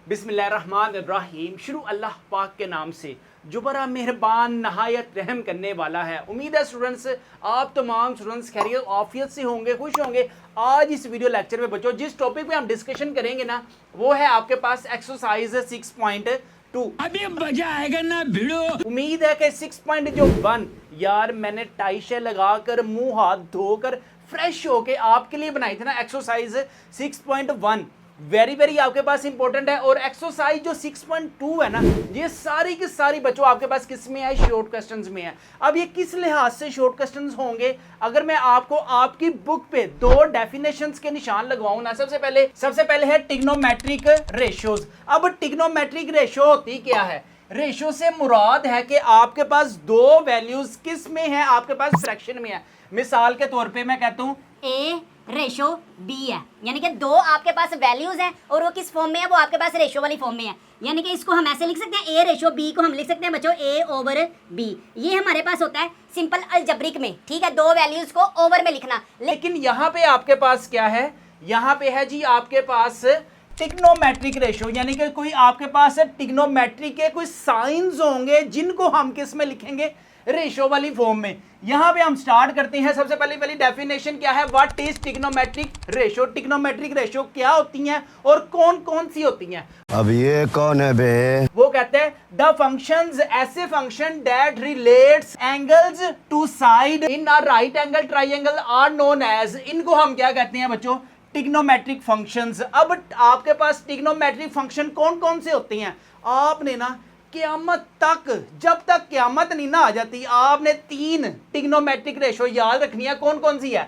बिस्मिल्लाहिर्रहमानिर्रहीम। शुरू अल्लाह पाक के नाम से जो बड़ा मेहरबान नहायत रहम करने वाला है। उम्मीद है स्टूडेंट्स आप तमाम स्टूडेंट्स खैरियत आफियत से होंगे, खुश होंगे। आज इस वीडियो लेक्चर में बच्चों जिस टॉपिक पे हम डिस्कशन करेंगे ना वो है आपके पास एक्सरसाइज 6.2। अभी मजा आएगा ना भिड़ो। उम्मीद है कि 6.1 यार मैंने टाइशे लगाकर मुंह हाथ धोकर फ्रेश होके आपके लिए बनाई थी ना एक्सरसाइज 6.1। वेरी आपके पास इंपॉर्टेंट है। और एक्सरसाइज जो 6.2 है ना ये सारी की सारी बच्चों आपके पास किस में है, शॉर्ट क्वेश्चंस में है। अब ये किस लिहाज से शॉर्ट क्वेश्चंस होंगे, अगर मैं आपको आपकी बुक पे दो डेफिनेशंस के निशान लगवाऊं ना। सबसे पहले है ट्रिग्नोमेट्रिक रेशियोज। अब ट्रिग्नोमेट्रिक रेशियो होती क्या है? रेशियो से मुराद है कि आपके पास दो वैल्यूज किस में है, आपके पास फ्रैक्शन में है। मिसाल के तौर पे मैं कहता हूं ए रेशो बी है, यानी कि दो आपके पास वैल्यूज हैं और वो किस फॉर्म में है, वो आपके पास रेशो वाली फॉर्म में है। यानी कि इसको हम ऐसे लिख सकते हैं, ए रेशो बी को हम लिख सकते हैं बच्चों ए ओवर बी। ये हमारे पास होता है सिंपल अलजेब्रिक में, ठीक है, दो वैल्यूज को ओवर में लिखना। लेकिन यहाँ पे आपके पास क्या है, यहाँ पे है जी आपके पास ट्रिग्नोमेट्रिक रेशियो, यानी कि कोई आपके पास ट्रिग्नोमेट्रिक के कोई साइंस होंगे जिनको हम किस में लिखेंगे, रेशियो वाली फॉर्म में। यहां पे हम स्टार्ट करते हैं। सबसे पहली वाली डेफिनेशन क्या है, what is trigonometric ratio. Trigonometric ratio क्या होती हैं और कौन कौन सी होती हैं? अब ये कौन है बे? वो कहते हैं द फंक्शंस, ऐसे function that relates angles to side in a right angle triangle are known as, इनको हम क्या कहते हैं बच्चों, ट्रिग्नोमेट्रिक फंक्शंस। अब आपके पास ट्रिग्नोमेट्रिक फंक्शन कौन कौन से होते हैं, आपने ना क़यामत तक, जब तक क़यामत नहीं ना आ जाती, आपने तीन ट्रिग्नोमेट्रिक रेशियो याद रखनी है। कौन कौन सी है?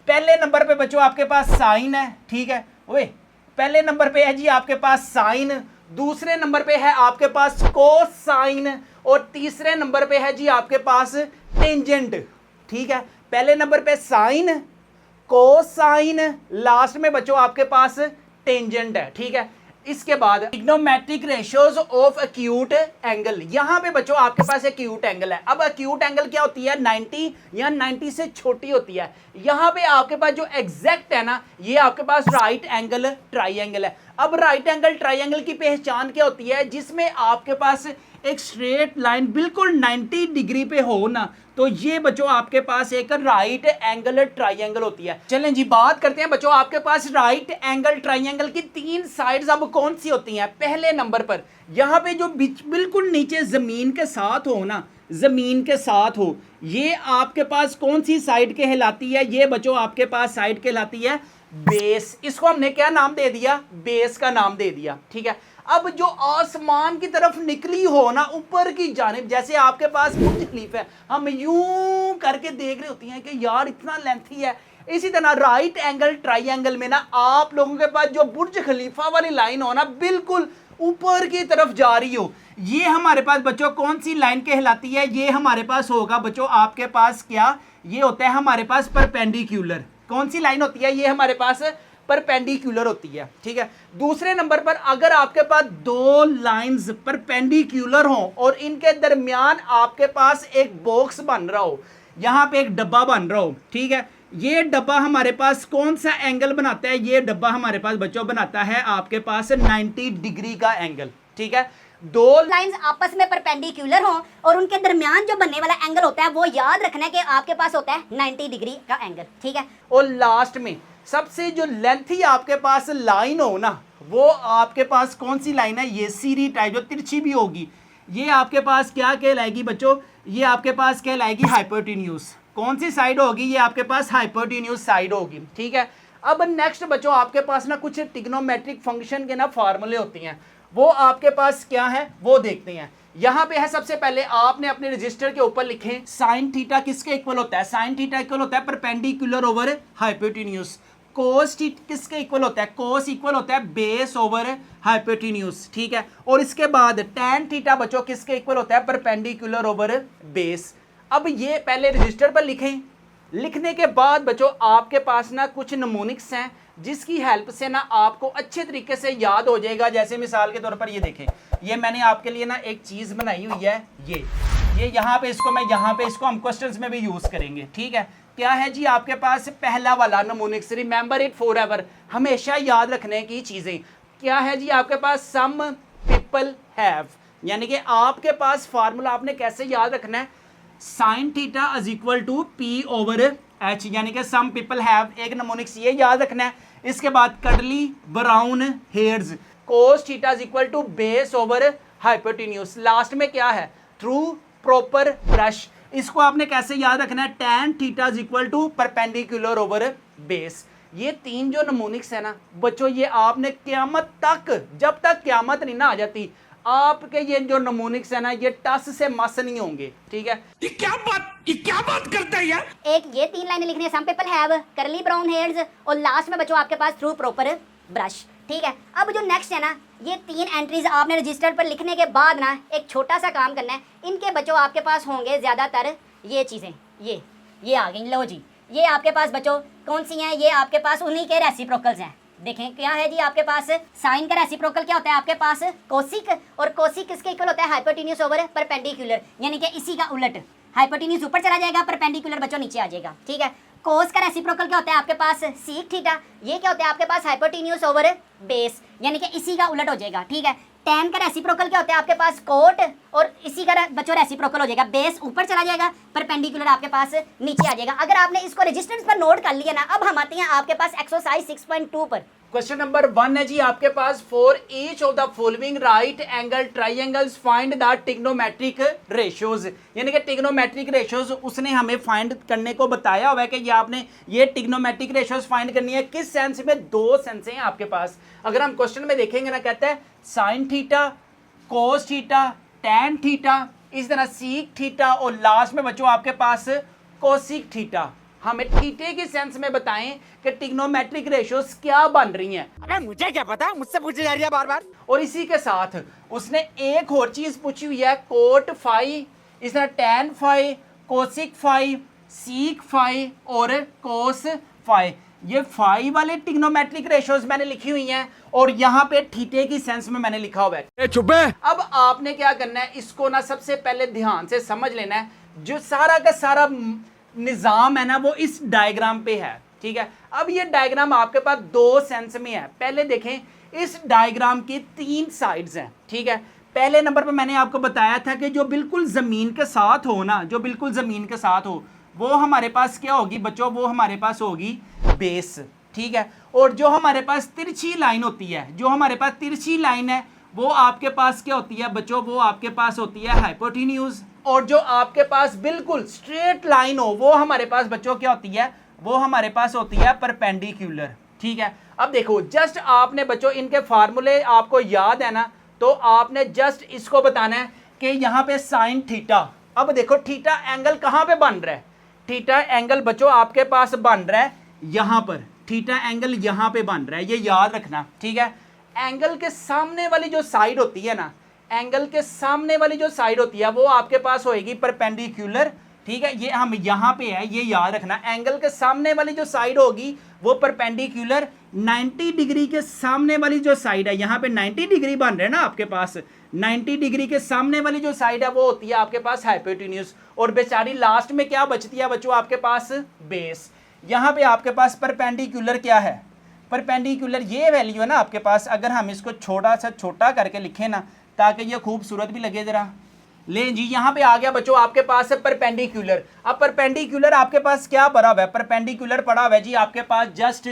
पहले नंबर पे बच्चों आपके पास साइन है, ठीक है ओए, पहले नंबर पे है जी आपके पास साइन, दूसरे नंबर पे है आपके पास कोसाइन और तीसरे नंबर पे है जी आपके पास टेंजेंट, ठीक है। पहले नंबर पे साइन, कोसाइन, लास्ट में बच्चों आपके पास टेंजेंट है, ठीक है। इसके बाद trigonometric ratios of acute angle, यहां पे बच्चों आपके पास एक्यूट एंगल है। अब एक्यूट एंगल क्या होती है, 90 या 90 से छोटी होती है। यहां पे आपके पास जो एग्जैक्ट है ना ये आपके पास राइट एंगल ट्राइंगल है। अब राइट एंगल ट्राइंगल की पहचान क्या होती है, जिसमें आपके पास एक स्ट्रेट लाइन बिल्कुल 90 डिग्री पे हो ना, तो ये बच्चों आपके पास एक राइट एंगल ट्राइंगल होती है। चलें जी बात करते हैं बच्चों आपके पास राइट एंगल ट्राइंगल की तीन साइड्स अब कौन सी होती हैं। पहले नंबर पर यहाँ पे जो बिल्कुल नीचे जमीन के साथ हो ना, जमीन के साथ हो, ये आपके पास कौन सी साइड कहलाती है, ये बच्चों आपके पास साइड कहलाती है बेस। इसको हमने क्या नाम दे दिया, बेस का नाम दे दिया, ठीक है। अब जो आसमान की तरफ निकली हो ना ऊपर की जानिब, जैसे आपके पास बुर्ज खलीफा है, हम यूं करके देख रहे होती हैं कि यार इतना लेंथी है। इसी तरह राइट एंगल ट्राइंगल में ना आप लोगों के पास जो बुर्ज खलीफा वाली लाइन हो ना बिल्कुल ऊपर की तरफ जा रही हो, ये हमारे पास बच्चों कौन सी लाइन कहलाती है, ये हमारे पास होगा बच्चों आपके पास क्या, ये होता है हमारे पास परपेंडिकुलर। कौन सी लाइन होती है, ये हमारे पास परपेंडिकुलर होती है, ठीक है। दूसरे नंबर पर अगर आपके पास दो लाइंस परपेंडिकुलर हो और इनके दरमियान आपके पास एक बॉक्स बन रहा हो, यहां पे एक डब्बा बन रहा हो, ठीक है, ये डब्बा हमारे पास कौन सा एंगल बनाता है, ये डब्बा हमारे पास बच्चों बनाता है आपके पास 90 डिग्री का एंगल, ठीक है। दो लाइंस आपस में परपेंडिकुलर हो और उनके दरमियान जो बनने वाला एंगल होता है वो याद रखना है कि आपके पास होता है 90 डिग्री का एंगल, ठीक है। और लास्ट में सबसे जो लेंथी आपके पास लाइन हो ना, वो आपके पास कौन सी लाइन है, ये सीधी टाइप जो तिरछी भी होगी, ये आपके पास क्या कहलाएगी बच्चों, ये आपके पास कहलाएगी हाइपोटेन्यूज। कौन सी साइड होगी, ये आपके पास हाइपोटेन्यूज साइड होगी, ठीक है। अब नेक्स्ट बच्चों आपके पास ना कुछ ट्रिग्नोमेट्रिक फंक्शन के ना फार्मूले होते हैं, वो आपके पास क्या है वो देखते हैं। यहां पे है सबसे पहले आपने अपने रजिस्टर के ऊपर लिखे साइन थीटा किसके इक्वल होता है, साइन थीटा इक्वल होता है परपेंडिकुलर ओवर हाइपोटेन्यूज। कोस किसके इक्वल होता है, कोस इक्वल होता है बेस ओवर हाइपोटेन्यूज, ठीक है। और इसके बाद टैन थीटा बच्चों किसके इक्वल होता है, परपेंडिकुलर ओवर बेस। अब ये पहले रजिस्टर पर लिखें, लिखने के बाद बच्चों आपके पास ना कुछ नमूनिक्स हैं जिसकी हेल्प से ना आपको अच्छे तरीके से याद हो जाएगा। जैसे मिसाल के तौर पर ये देखें, ये मैंने आपके लिए ना एक चीज़ बनाई हुई है, ये यहाँ पे इसको मैं यहाँ पे इसको हम क्वेश्चंस में भी यूज़ करेंगे, ठीक है। क्या है जी आपके पास पहला वाला नमूनिक्स, रिमेंबर इट फॉरएवर, हमेशा याद रखने की चीज़ें। क्या है जी आपके पास, सम पीपल हैव, यानी कि आपके पास फार्मूला आपने कैसे याद रखना है, sine theta is equal to P over H, यानी कि सम पीपल हैव, एक नमोनिक्स ये याद रखना है। इसके बाद curly brown hairs, cos theta is equal to base over hypotenuse, last में क्या है, थ्रू प्रॉपर ब्रश, इसको आपने कैसे याद रखना है, tan theta is equal to perpendicular over base. ये तीन जो नमोनिक्स है ना बच्चों, ये आपने क्यामत तक, जब तक क्यामत नहीं ना आ जाती, आपके ये जो नमोनिक्स है ना ये टस से मस नहीं होंगे, ठीक है। ये क्या बात करता है यार। एक ये 3 लाइनें लिखनी है, सम पीपल हैव, करली ब्राउन हेयर्स, और लास्ट में बच्चों आपके पास थ्रू प्रॉपर ब्रश, ठीक है। अब जो नेक्स्ट है ना, ये 3 एंट्रीज आपने रजिस्टर पर लिखने के बाद ना एक छोटा सा काम करना है। इनके बच्चों आपके पास होंगे ज़्यादातर ये चीज़ें, ये आ गई, लो जी, ये आपके पास बच्चों कौन सी हैं, ये आपके पास उन्हीं के रेसिप्रोकल्स हैं। देखें क्या है जी आपके पास, साइन का रेसिप्रोकल क्या होता है आपके पास, कोसिक, और कोसिक किसके इक्वल होता है, हाइपोटेन्यूज ओवर परपेंडिकुलर, यानी कि इसी का उलट, हाइपोटेन्यूज ऊपर चला जाएगा, परपेंडिकुलर बच्चों नीचे आ जाएगा, ठीक है। कोस का रेसिप्रोकल क्या होता है आपके पास, सीक थीटा, ये क्या होता है आपके पास, हाइपोटेन्यूज ओवर बेस, यानी कि इसी का उलट हो जाएगा, ठीक है। टैन का रेसिप्रोकल क्या होता है आपके पास, कोट, और इसी का बच्चों रेसिप्रोकल हो जाएगा, बेस ऊपर चला जाएगा, परपेंडिकुलर आपके पास नीचे आ जाएगा। अगर आपने इसको रजिस्टेंस पर नोट कर लिया ना, अब हम आते हैं आपके पास एक्सरसाइज 6.2 पर। क्वेश्चन नंबर 1 है जी आपके पास, for each of the following right angle triangles find the trigonometric ratios, यानी कि ट्रिग्नोमेट्रिक रेशियोज उसने हमें फाइंड करने को बताया हुआ है कि ये आपने ये ट्रिग्नोमेट्रिक रेशियोज फाइंड करनी है। किस सेंस में, 2 सेंस हैं आपके पास। अगर हम क्वेश्चन में देखेंगे ना, कहता है sine theta, cos theta, tan theta, इस तरह सीक थीटा, और लास्ट में बच्चों आपके पास कोसिक थीटा। हमें थीटे की सेंस में बताएं कि ट्रिग्नोमेट्रिक रेशियोज क्या बन रही हैं। अबे मुझे क्या पता, मुझसे पूछी जा रही है बार बार। और इसी के साथ उसने एक और चीज पूछी हुई है, कोट फाई, इस तरह tan phi, cosec phi, sec phi और कोस फाई। ये फाई वाले ट्रिग्नोमेट्रिक रेशियोज मैंने लिखी हुई हैं, और यहाँ पे थीटे की सेंस में मैंने लिखा हुआ है। चुप है। अब आपने क्या करना है, इसको ना सबसे पहले ध्यान से समझ लेना है। जो सारा का सारा निज़ाम है ना वो इस डायग्राम पे है, ठीक है। अब ये डायग्राम आपके पास 2 सेंस में है। पहले देखें, इस डायग्राम की 3 साइड्स हैं, ठीक है। पहले नंबर पे मैंने आपको बताया था कि जो बिल्कुल ज़मीन के साथ हो ना, जो बिल्कुल ज़मीन के साथ हो, वो हमारे पास क्या होगी बच्चों, वो हमारे पास होगी बेस, ठीक है। और जो हमारे पास तिरछी लाइन होती है, जो हमारे पास तिरछी लाइन है, वो आपके पास क्या होती है बच्चों, वो आपके पास होती है हाइपोटेन्यूज। और जो आपके पास बिल्कुल स्ट्रेट लाइन हो, वो हमारे पास बच्चों क्या होती है, वो हमारे पास होती है परपेंडिकुलर, ठीक है। अब देखो, जस्ट आपने बच्चों इनके फार्मूले आपको याद है ना, तो आपने जस्ट इसको बताना है कि यहाँ पे साइन थीटा। अब देखो थीटा एंगल कहाँ पे बन रहा है, थीटा एंगल बच्चों आपके पास बन रहा है यहाँ पर, थीटा एंगल यहाँ पे बन रहा है, ये याद रखना, ठीक है। एंगल के सामने वाली जो साइड होती है ना, एंगल के सामने वाली जो साइड होती है वो आपके पास होएगी परपेंडिकुलर, ठीक है। ये हम यहाँ पे है, ये याद रखना, एंगल के सामने वाली जो साइड होगी वो परपेंडिकुलर। 90 डिग्री के सामने वाली जो साइड है, यहाँ पे 90 डिग्री बन रहा है ना आपके पास, 90 डिग्री के सामने वाली जो साइड है वो होती है आपके पास हाइपोटेन्यूज। और बेचारी लास्ट में क्या बचती है बच्चों आपके पास, बेस। यहाँ पे आपके पास परपेंडिकुलर क्या है, परपेंडिकुलर ये वैल्यू है ना आपके पास। अगर हम इसको छोटा सा छोटा करके लिखें ना, ताकि ये खूबसूरत भी लगे जरा, ले जी, यहाँ पे आ गया बच्चों आपके पास है परपेंडिकुलर। अब परपेंडिकुलर आपके पास क्या पड़ा हुआ है, परपेंडिकुलर पड़ा हुआ है जी आपके पास जस्ट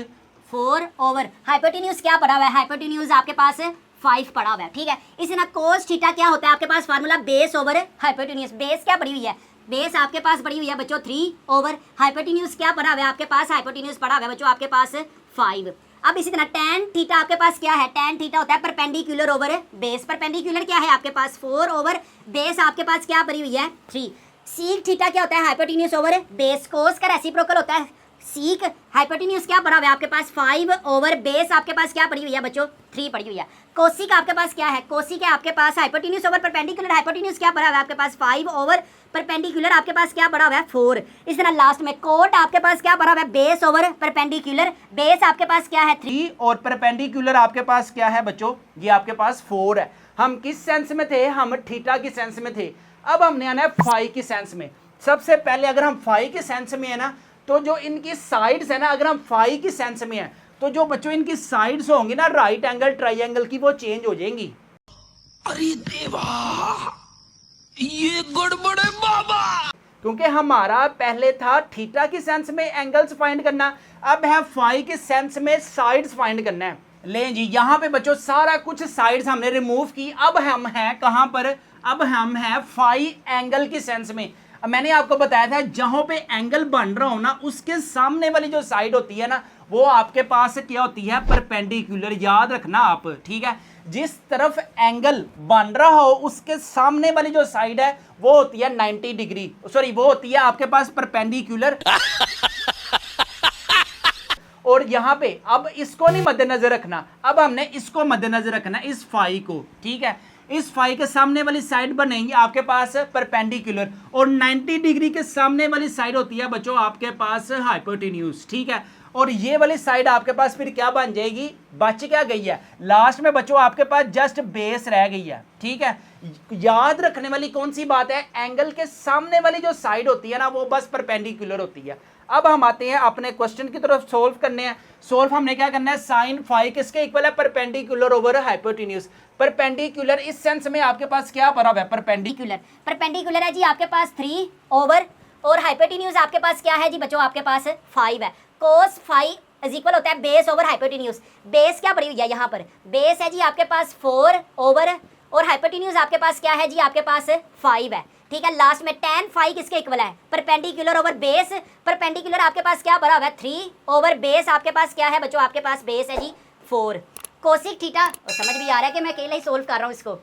4 ओवर हाइपोटेन्यूज क्या पड़ा हुआ है, हाइपोटेन्यूज आपके पास 5 पड़ा हुआ है, ठीक है। इसी ना कोस थीटा क्या होता है आपके पास, formula base over hypotenuse. Base क्या पड़ी हुई है, बेस आपके पास पड़ी हुई है बच्चों 3 ओवर हाइपोटेन्यूज क्या पड़ा हुआ है आपके पास, हाइपोटेन्यूज पड़ा हुआ है बच्चों आपके पास 5। अब इसी तरह टैन थीटा आपके पास क्या है, टैन थीटा होता है परपेंडिकुलर ओवर बेस। परपेंडिकुलर क्या है आपके पास 4 ओवर बेस आपके पास क्या पड़ी हुई है 3। सीक थीटा क्या होता है, हाइपोटेन्यूज ओवर बेस। कोस का रेसिप्रोकल होता है सीक, हाइपोटेन्यूज क्या पड़ा हुआ है आपके पास 5 ओवर बेस आपके पास क्या पड़ी हुई है बच्चों 3 पड़ी हुई है। कोसिक आपके पास क्या है, कोसिक है आपके पास हाइपोटेन्यूज ओवर परपेंडिकुलर, हाइपोटेन्यूज क्या पड़ा हुआ है आपके पास 5 ओवर परपेंडिकुलर आपके पास क्या पड़ा हुआ है 4। इस तरह लास्ट में कोट आपके पास क्या पड़ा हुआ है, बेस ओवर परपेंडिकुलर। बेस आपके पास क्या है 3 और परपेंडिकुलर आपके पास क्या है बच्चों, ये आपके पास 4 है। हम किस सेंस में थे, हम थीटा की सेंस में थे। अब हमने आना है फाई की सेंस में। सबसे पहले अगर हम फाई के सेंस में है ना, तो जो इनकी साइड्स है ना, अगर हम फाई की सेंस में है, तो जो बच्चों इनकी साइड्स होंगी ना राइट एंगल ट्राइंगल की, वो चेंज हो जाएंगी। अरे देवा, ये गड़बड़ है बाबा। क्योंकि हमारा पहले था थीटा की सेंस में एंगल्स फाइंड करना, अब है फाई के सेंस में साइड्स फाइंड करना है। लें जी, यहाँ पे बच्चों सारा कुछ साइड्स हमने रिमूव की, अब हम हैं कहाँ पर, अब हम हैं फाई एंगल की सेंस में। अब मैंने आपको बताया था जहाँ पे एंगल बन रहा हो ना, उसके सामने वाली जो साइड होती है ना, वो आपके पास क्या होती है, परपेंडिकुलर। याद रखना आप, ठीक है। जिस तरफ एंगल बन रहा हो उसके सामने वाली जो साइड है वो होती है 90 डिग्री, सॉरी वो होती है आपके पास परपेंडिकुलर। और यहाँ पे अब इसको नहीं मद्देनजर रखना, अब हमने इसको मद्देनजर रखना, इस फाई को, ठीक है। इस फाई के सामने वाली साइड बनेंगी आपके पास परपेंडिकुलर, और 90 डिग्री के सामने वाली साइड होती है बच्चों आपके पास हाइपोटेन्यूज, ठीक है। और ये वाली साइड आपके पास फिर क्या बन जाएगी, बच क्या गई है, लास्ट में बच्चों आपके पास जस्ट बेस रह गई है, ठीक है। याद रखने वाली कौन सी बात है, एंगल के सामने वाली जो साइड होती है ना, वो बस परपेंडिकुलर होती है। अब हम आते हैं अपने क्वेश्चन की तरफ, सोल्व करने हैं। सोल्व हमने क्या करना है, साइन फाई किसके इक्वल है, परपेंडिकुलर ओवर हाइपोटेन्यूज। परपेंडिकुलर इस सेंस में आपके पास क्या पड़ा हुआ है, परपेंडिकुलर। परपेंडिकुलर है जी आपके पास 3 ओवर, और हाइपोटेन्यूज आपके पास क्या है जी बच्चों, आपके पास 5 है। कोस फाई इज इक्वल होता है बेस ओवर हाइपोटेन्यूज। बेस क्या पड़ी हुई है यहाँ पर, बेस है जी आपके पास 4 ओवर, और हाइपोटेन्यूज आपके पास क्या है जी, आपके पास 5 है, ठीक है। लास्ट में tan फाई किसके इक्वल है, परपेंडिकुलर ओवर बेस। परपेंडिकुलर आपके पास क्या पड़ा हुआ है, 3 ओवर बेस आपके पास क्या है बच्चों, आपके पास बेस है जी 4। कोसिक थीटा, और समझ भी आ रहा है कि मैं अकेला ही सोल्व कर रहा हूँ इसको।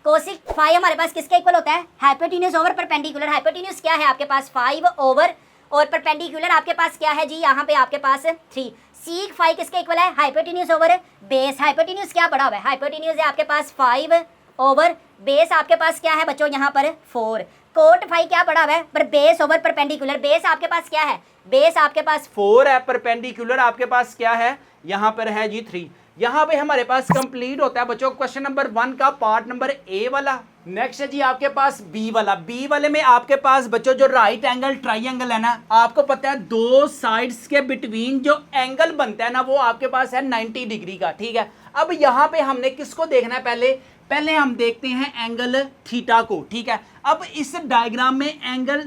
कोसिक फाई हमारे पास किसके इक्वल होता है, हाइपोटेन्यूज ओवर परपेंडिकुलर। हाइपोटेन्यूज क्या है आपके पास 5 ओवर, और परपेंडिकुलर आपके पास क्या है जी, यहाँ पे आपके पास 3। सीक फाई किसके इक्वल है, हाइपोटेन्यूज ओवर बेस। हाइपोटेन्यूज क्या पड़ा हुआ है, हाइपोटेन्यूज है आपके पास 5 ओवर, बेस आपके पास क्या है बच्चों यहाँ पर 4। कोट फाई क्या पड़ा हुआ है, पर बेस ओवर परपेंडिकुलर। बेस आपके पास क्या है, बेस आपके पास 4 है, परपेंडिकुलर आपके पास क्या है, यहाँ पर है जी 3। यहाँ पे हमारे पास कंप्लीट होता है बच्चों क्वेश्चन नंबर 1 का पार्ट नंबर ए वाला। नेक्स्ट है जी आपके पास बी वाला। बी वाले में आपके पास बच्चों जो राइट एंगल ट्राइंगल है ना, आपको पता है दो साइड्स के बिटवीन जो एंगल बनता है ना, वो आपके पास है 90 डिग्री का, ठीक है। अब यहाँ पे हमने किसको देखना है, पहले हम देखते हैं एंगल थीटा को, ठीक है। अब इस डायग्राम में एंगल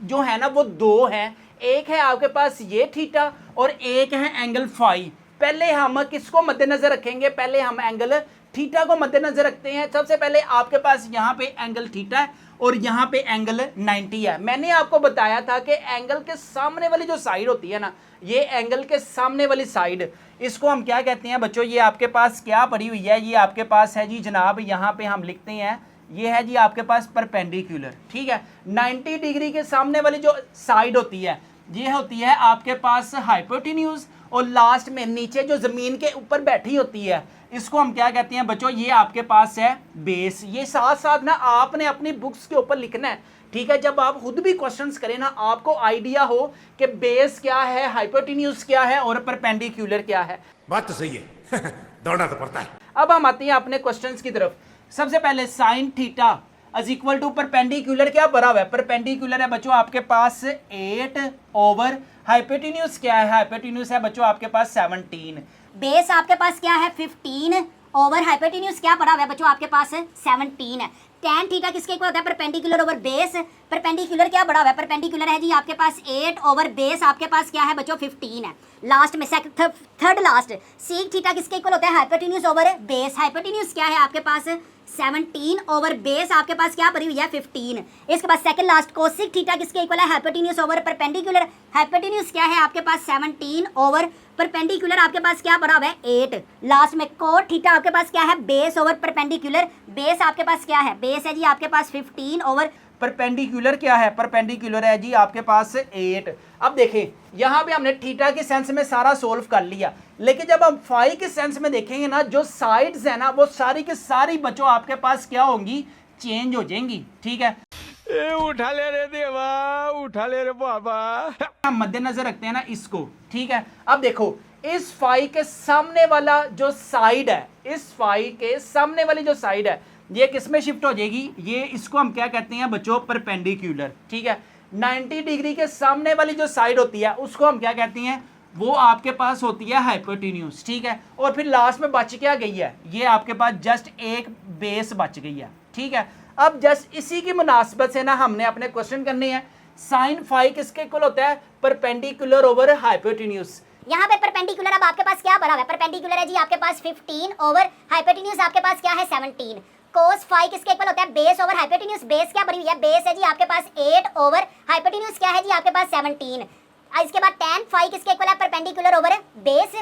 जो है ना वो 2 है, एक है आपके पास ये थीटा और एक है एंगल फाई। पहले हम किसको मद्देनजर रखेंगे, पहले हम एंगल थीटा को मद्देनजर रखते हैं। सबसे पहले आपके पास यहाँ पे एंगल थीटा है और यहाँ पे एंगल 90 है। मैंने आपको बताया था कि एंगल के सामने वाली जो साइड होती है ना, ये एंगल के सामने वाली साइड, इसको हम क्या कहते हैं बच्चों, ये आपके पास क्या पड़ी हुई है, ये आपके पास है जी जनाब, यहाँ पे हम लिखते हैं, ये है जी आपके पास परपेंडिकुलर, ठीक है। 90 डिग्री के सामने वाली जो साइड होती है, ये होती है आपके पास हाइपोटेन्यूज, और लास्ट में नीचे जो जमीन के ऊपर बैठी होती है, इसको हम क्या कहते हैं बच्चों, ये आपके पास है बेस। ये साथ साथ ना आपने अपनी बुक्स के ऊपर लिखना है, ठीक है। जब आप खुद भी क्वेश्चंस करें ना, आपको आइडिया हो कि बेस क्या है, हाइपोटेन्यूज क्या है और परपेंडिकुलर क्या है। बात तो सही है। दौड़ना तो पड़ता है। अब हम आते हैं अपने क्वेश्चंस की तरफ। सबसे पहले sine theta is equal to perpendicular क्या बराबर है, परपेंडिकुलर है बच्चों आपके पास 8 ओवर, हाइपोटेन्यूज क्या है, हाइपोटेन्यूज है बच्चों आपके पास 17। बेस आपके पास क्या है 15 ओवर, हाइपोटेन्यूज क्या पड़ा हुआ है बच्चों आपके पास 17 है। tan थीटा किसके इक्वल होता है, परपेंडिकुलर ओवर बेस। परपेंडिकुलर क्या बड़ा हुआ है, परपेंडिकुलर है जी आपके पास 8 ओवर बेस आपके पास क्या है बच्चों 15 है। लास्ट में थर्ड लास्ट सीक थीटा किसके इक्वल होता है, हाइपोटेन्यूज ओवर बेस। हाइपोटेन्यूज क्या है आपके पास 17 ओवर बेस आपके पास क्या पड़ी हुई है 15। इसके बाद सेकंड लास्ट कोसिक थीटा किसके इक्वल है, हाइपोटेन्यूज ओवर परपेंडिकुलर। हाइपोटेन्यूज क्या है आपके पास 17 ओवर, परपेंडिकुलर आपके पास क्या पड़ा हुआ है 8। लास्ट में कोट थीटा आपके पास क्या है, बेस ओवर परपेंडिकुलर। बेस आपके पास क्या है, बेस है जी आपके पास 15 ओवर, परपेंडिकुलर क्या है, परपेंडिकुलर है जी आपके पास 8। अब देखें यहाँ पे हमने थीटा के सेंस में सारा सोल्व कर लिया, लेकिन जब हम फाई के सेंस में देखेंगे ना, जो साइड्स है ना वो सारी की सारी बच्चों आपके पास क्या होंगी, चेंज हो जाएंगी, ठीक है। उठा ले रे देवा, उठा ले रे बाबा। हम मद्देनजर रखते हैं ना इसको, ठीक है। अब देखो इस फाई के सामने वाला जो साइड है, इस फाई के सामने वाली जो साइड है, ये किस में शिफ्ट हो जाएगी, ये इसको हम क्या कहते हैं बच्चों, परपेंडिकुलर, ठीक है। 90 डिग्री के सामने वाली जो साइड होती है उसको हम क्या कहते हैं, वो आपके पास होती है हाइपोटेन्यूज, ठीक है। और फिर लास्ट में बच क्या गई है, ये आपके पास जस्ट एक बेस बच गई है, ठीक है। अब जस्ट इसी की मुनासिबत से ना हमने अपने क्वेश्चन करने हैं, साइन फाई किसके इक्वल होता है, परपेंडिकुलर ओवर हाइपोटेन्यूज। यहाँ पे परपेंडिकुलर अब आपके पास क्या भरा हुआ है, परपेंडिकुलर है जी आपके पास 15 ओवर हाइपोटेन्यूज आपके पास क्या है 17। कोस फाई किसके इक्वल होता है, बेस ओवर हाइपोटेन्यूज, बेस क्या भरी हुई है, बेस है जी आपके पास 8 ओवर हाइपोटेन्यूज क्या है जी आपके पास 17। इसके बाद tan फाई किसके इक्वल है, परपेंडिकुलर ओवर बेस।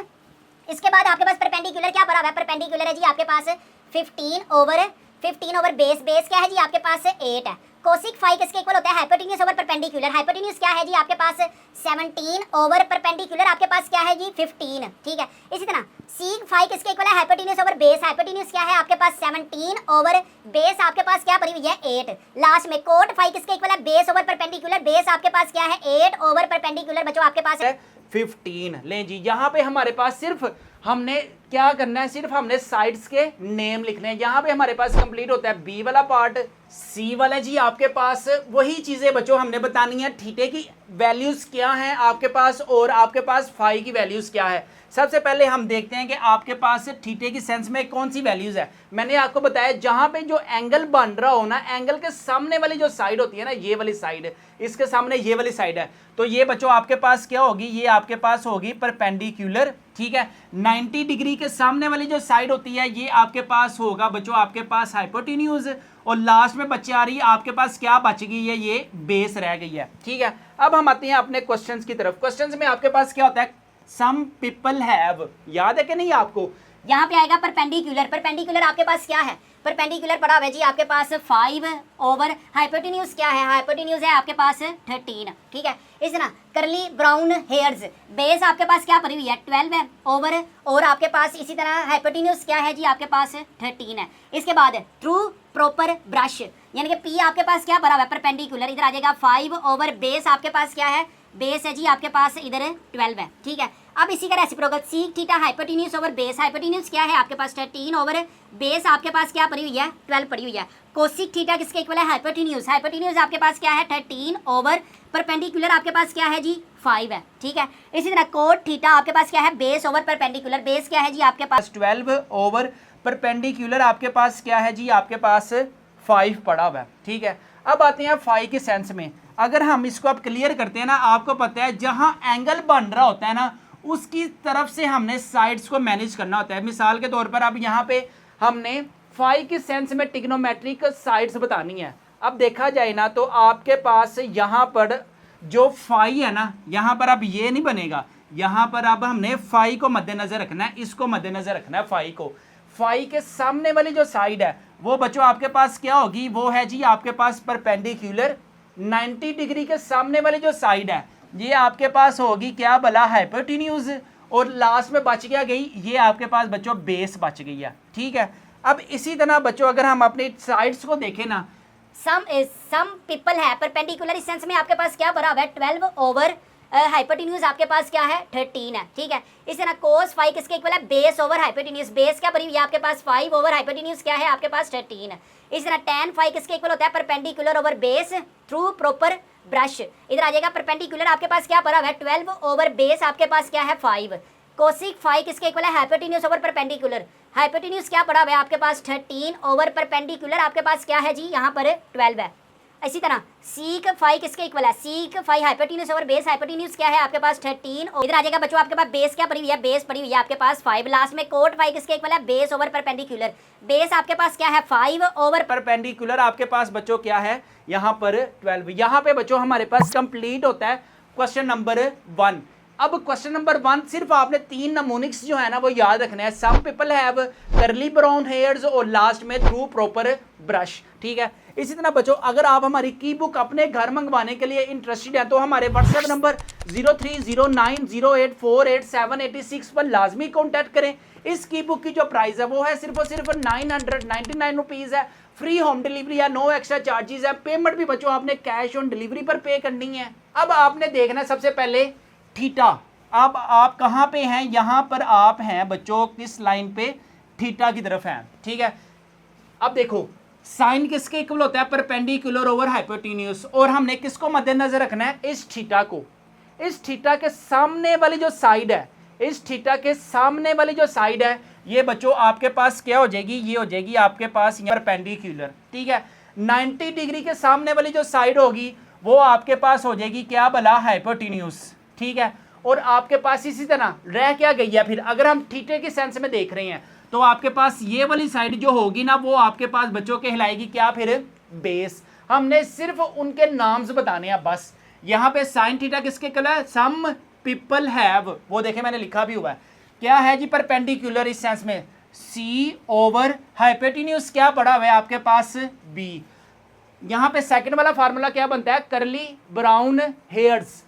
इसके बाद आपके पास परपेंडिकुलर क्या भरा हुआ है, परपेंडिकुलर है जी आपके पास 15 ओवर बेस, बेस क्या है जी आपके पास 8 है। कोसिक फाई किसके इक्वल होता है, हाइपोटेन्यूज ओवर परपेंडिकुलर, हाइपोटेन्यूज क्या है जी आपके पास 17 ओवर परपेंडिकुलर आपके पास क्या है जी 15, ठीक है। इसी तरह सीक फाई किसके इक्वल है, हाइपोटेन्यूज ओवर बेस, हाइपोटेन्यूज क्या है आपके पास 17 ओवर बेस आपके पास क्या भरी हुई है 8। लास्ट में कोट फाई किसके इक्वल है, बेस ओवर परपेंडिकुलर, बेस आपके पास क्या है 8 ओवर परपेंडिकुलर, बच्चों आपके पास है 15। लें जी, यहाँ पे हमारे पास सिर्फ हमने क्या करना है, सिर्फ हमने साइड्स के नेम लिखने हैं। यहाँ पे हमारे पास कंप्लीट होता है बी वाला पार्ट, सी वाला जी आपके पास वही चीज़ें बच्चों हमने बतानी है, थीटे की वैल्यूज़ क्या हैं आपके पास और आपके पास फाई की वैल्यूज़ क्या है। सबसे पहले हम देखते हैं कि आपके पास थीटे की सेंस में कौन सी वैल्यूज़ है। मैंने आपको बताया जहाँ पे जो एंगल बन रहा हो ना, एंगल के सामने वाली जो साइड होती है ना, ये वाली साइड, इसके सामने ये वाली साइड है, तो ये बच्चों आपके पास क्या होगी, ये आपके पास होगी परपेंडिकुलर, ठीक है। 90 डिग्री के सामने वाली जो साइड होती है ये आपके पास होगा बच्चों आपके पास हाइपोटेन्यूज, और लास्ट में बच्चे आ रही है आपके पास क्या बच गई है, ये बेस रह गई है, ठीक है। अब हम आते हैं अपने क्वेश्चंस की तरफ। क्वेश्चंस में आपके पास क्या होता है, सम पीपल हैव, याद है कि नहीं आपको, यहाँ पे आएगा परपेंडिकुलर, परपेंडिकुलर आपके पास क्या है, परपेंडिकुलर पड़ा हुआ है जी आपके पास 5 ओवर हाइपोटेन्यूज क्या है, हाइपोटेन्यूज है आपके पास 13, ठीक है। इस तरह करली ब्राउन हेयर्स, बेस आपके पास क्या पड़ी हुई है 12 है ओवर, और आपके पास इसी तरह हाइपोटेन्यूज क्या है जी आपके पास 13 है। इसके बाद थ्रू प्रॉपर ब्रश, यानी कि पी आपके पास क्या भरा हुआ है, परपेंडिकुलर, इधर आ जाएगा 5 ओवर बेस आपके पास क्या है, बेस है जी आपके पास इधर 12 है, ठीक है। अब इसी का reciprocal seek theta hypotenuse over base, hypotenuse क्या है आपके पास 13 ओवर बेस आपके पास क्या पड़ी हुई है 12 पड़ी हुई है। कोसिक थीटा किसके इक्वल है, हाइपोटेन्यूज, हाइपोटेन्यूज आपके पास क्या है 13 ओवर परपेंडिकुलर आपके पास क्या है जी 5 है, ठीक है। इसी तरह कोट थीटा आपके पास क्या है, बेस ओवर परपेंडिकुलर, बेस क्या है जी आपके पास 12 ओवर परपेंडिकुलर आपके पास क्या है जी आपके पास 5 पड़ा हुआ है, ठीक है। अब आते हैं फाई के सेंस में, अगर हम इसको अब क्लियर करते हैं ना, आपको पता है जहां एंगल बन रहा होता है ना, उसकी तरफ से हमने साइड्स को मैनेज करना होता है। मिसाल के तौर पर अब यहाँ पे हमने फाई के सेंस में ट्रिग्नोमेट्रिक साइड्स बतानी है। अब देखा जाए ना तो आपके पास यहाँ पर जो फाई है ना, यहाँ पर अब ये नहीं बनेगा, यहाँ पर अब हमने फाई को मद्देनजर रखना है, इसको मद्देनजर रखना है फाई को। फाई के सामने वाली जो साइड है वो बच्चों आपके पास क्या होगी, वो है जी आपके पास परपेंडिकुलर। 90 डिग्री के सामने वाली जो साइड है ये आपके पास होगी क्या भला, हाइपोटेन्यूज, और लास्ट में बच क्या गई, ये आपके पास बच्चों बेस बच गई है, ठीक है। अब इसी तरह बच्चों अगर हम अपनी साइड्स को देखें ना, सम पीपल है परपेंडिकुलर, इस सेंस में आपके पास क्या भरा हुआ है 12 ओवर हाइपोटेन्यूज आपके पास क्या है 13 है, ठीक है। इस तरह कोस फाई किसके इक्वल है, बेस ओवर हाइपोटेन्यूज, बेस क्या भरी हुई है आपके पास 5 ओवर हाइपोटेन्यूज क्या है आपके पास 13 है। इस तरह tan फाई किसके इक्वल होता है, perpendicular over base through proper brush, इधर आ जाएगा परपेंडिकुलर आपके पास क्या भरा हुआ है 12 ओवर बेस आपके पास क्या है 5। कोसिक फाई किसके इक्वल है, हाइपोटेन्यूज ओवर परपेंडिकुलर, हाइपोटेन्यूज क्या पड़ा हुआ है आपके पास 13 ओवर परपेंडिकुलर आपके पास क्या है जी यहाँ पर 12 है। इसी तरह सीक फाई किसके इक्वल है, sec phi hypotenuse over base, hypotenuse क्या है आपके पास 13, इधर आ जाएगा बच्चों आपके पास बेस क्या पड़ी हुई है, बेस पड़ी हुई है आपके पास 5। लास्ट में कोट फाई किसके इक्वल है, बेस ओवर परपेंडिकुलर, बेस आपके पास क्या है 5 ओवर परपेंडिकुलर आपके पास बच्चों क्या है यहाँ पर 12। यहाँ पे बच्चों हमारे पास कंप्लीट होता है क्वेश्चन नंबर 1। अब क्वेश्चन नंबर 1 सिर्फ आपने 3 नमूनिक्स जो है ना वो याद रखना है, सम पीपल हैव करली ब्राउन हेयर्स, और लास्ट में थ्रू प्रॉपर ब्रश, ठीक है। इसी तरह बच्चों अगर आप हमारी की बुक अपने घर मंगवाने के लिए इंटरेस्टेड है तो हमारे व्हाट्सएप नंबर 0309084886 पर लाजमी कॉन्टैक्ट करें। इस की बुक की जो प्राइस है वो है सिर्फ और सिर्फ 999 रुपीज़ है, फ्री होम डिलीवरी है, नो एक्स्ट्रा चार्जेस है। पेमेंट भी बच्चों आपने कैश ऑन डिलीवरी पर पे करनी है। अब आपने देखना है सबसे पहले थीटा। अब आप कहाँ पे हैं, यहाँ पर आप हैं बच्चों किस लाइन पे, थीटा की तरफ हैं, ठीक है। अब देखो साइन किसके इक्वल होता है, परपेंडिकुलर ओवर हाइपोटेन्यूज, और हमने किसको मद्देनजर रखना है, इस थीटा को। इस थीटा के सामने वाली जो साइड है, इस थीटा के सामने वाली जो साइड है, ये बच्चों आपके पास क्या हो जाएगी, ये हो जाएगी आपके पास परपेंडिकुलर। ठीक है, 90 डिग्री के सामने वाली जो साइड होगी वो आपके पास हो जाएगी क्या भला, हाइपोटेन्यूज। ठीक है, और आपके पास इसी तरह रह क्या गई है फिर, अगर हम थीटे के सेंस में देख रहे हैं तो आपके पास ये वाली साइड जो होगी ना, वो आपके पास बच्चों कहलाएगी क्या, फिर बेस। हमने सिर्फ उनके नाम्स बताने हैं बस। यहाँ पे साइन थीटा किसके कलर, सम पीपल हैव, वो देखे मैंने लिखा भी हुआ है, क्या है जी, परपेंडिकुलर इस सेंस में, सी ओवर हाइपोटेन्यूज क्या पड़ा हुआ है आपके पास, बी। यहाँ पे सेकंड वाला फार्मूला क्या बनता है, करली brown hairs,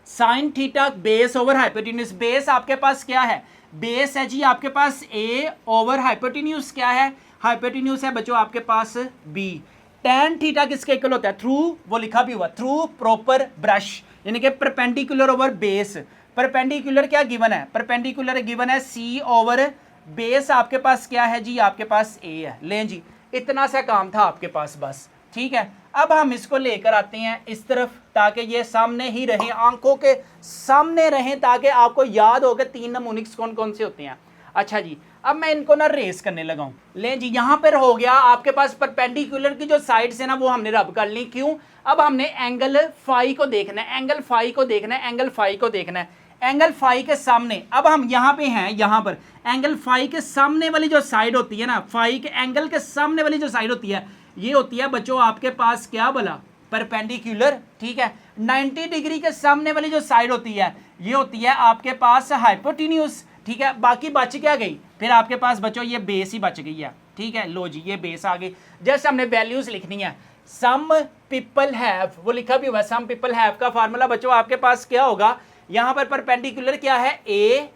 sine theta base over hypotenuse. Base आपके पास क्या है, बेस है जी आपके पास ए ओवर हाइपोटेन्यूज क्या है, हाइपोटेन्यूज है बच्चों आपके पास बी। tan थीटा किसके इक्वल होता है, थ्रू, वो लिखा भी हुआ, थ्रू प्रॉपर ब्रश, यानी कि परपेंडिकुलर ओवर बेस। परपेंडिकुलर क्या गिवन है, परपेंडिकुलर गिवन है सी ओवर बेस आपके पास क्या है जी, आपके पास ए है। लें जी, इतना सा काम था आपके पास बस। ठीक है, अब हम इसको लेकर आते हैं इस तरफ, ताकि ये सामने ही रहे, आंखों के सामने रहें, ताकि आपको याद हो कि 3 नमूनिक्स कौन कौन से होते हैं। अच्छा जी, अब मैं इनको ना रेस करने लगा हूँ। ले जी, यहाँ पर हो गया आपके पास परपेंडिकुलर की जो साइड्स है ना, वो हमने रब कर ली। क्यों, अब हमने एंगल फाई को देखना है, एंगल फाई को देखना है, एंगल फाई को देखना है। एंगल फाई के सामने, अब हम यहाँ पे हैं, यहाँ पर एंगल फाई के सामने वाली जो साइड होती है ना, फाई के एंगल के सामने वाली जो साइड होती है, ये होती है बच्चों आपके पास क्या बोला, परपेंडिकुलर। ठीक है, 90 डिग्री के सामने वाली जो साइड होती है, ये होती है आपके पास हाइपोटेन्यूज। ठीक है, बाकी बच क्या गई, फिर आपके पास बच्चों ये बेस ही बच गई है। ठीक है, लो जी, ये बेस आ गई। जैसे हमने वैल्यूज लिखनी है, सम पीपल हैव, वो लिखा भी हुआ है, सम पीपल हैव का फार्मूला बच्चों आपके पास क्या होगा, यहाँ पर परपेंडिकुलर क्या है, ए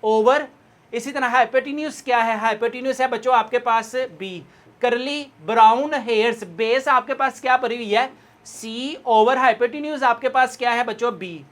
ओवर, इसी तरह हाइपोटेन्यूज क्या है, हाइपोटेन्यूज है बच्चों आपके पास बी। करली ब्राउन हेयर्स, बेस आपके पास क्या पड़ी हुई है, सी ओवर हाइपोटेन्यूज आपके पास क्या है बच्चों, B.